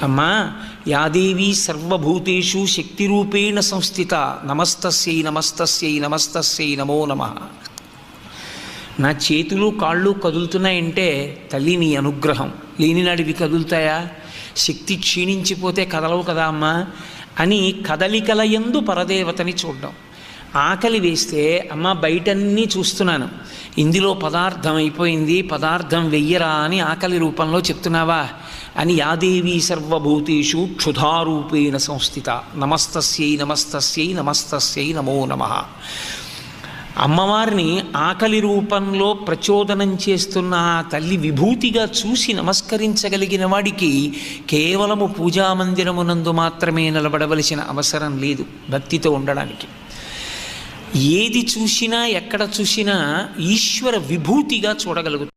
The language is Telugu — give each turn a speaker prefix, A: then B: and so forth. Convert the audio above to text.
A: అమ్మా, యాదేవీ సర్వభూతేషు శక్తిరూపేణ సంస్థిత నమస్తస్యై నమస్తస్యై నమస్తస్యై నమో నమః. నా చేతులు కాళ్ళు కదులుతున్నాయంటే తల్లి నీ అనుగ్రహం, లేనినాడివి కదులుతాయా? శక్తి క్షీణించిపోతే కదలవు కదా అమ్మా అని కదలికల యందు పరదేవతని చూడడం. ఆకలి వేస్తే అమ్మ బయటన్నీ చూస్తున్నాను, ఇందులో పదార్థం అయిపోయింది, పదార్థం వెయ్యరా అని ఆకలి రూపంలో చెప్తున్నావా అని యాదేవీ సర్వభూతేషు క్షుధారూపేణ సంస్థిత నమస్తస్యై నమస్తస్యై నమస్తస్యై నమో నమః. అమ్మవారిని ఆకలి రూపంలో ప్రచోదనం చేస్తున్న ఆ తల్లి విభూతిగా చూసి నమస్కరించగలిగిన వాడికి కేవలము పూజామందిరమునందు మాత్రమే నిలబడవలసిన అవసరం లేదు భక్తితో ఉండడానికి. ఏది చూసినా ఎక్కడ చూసినా ఈశ్వర విభూతిగా చూడగలుగుతాం.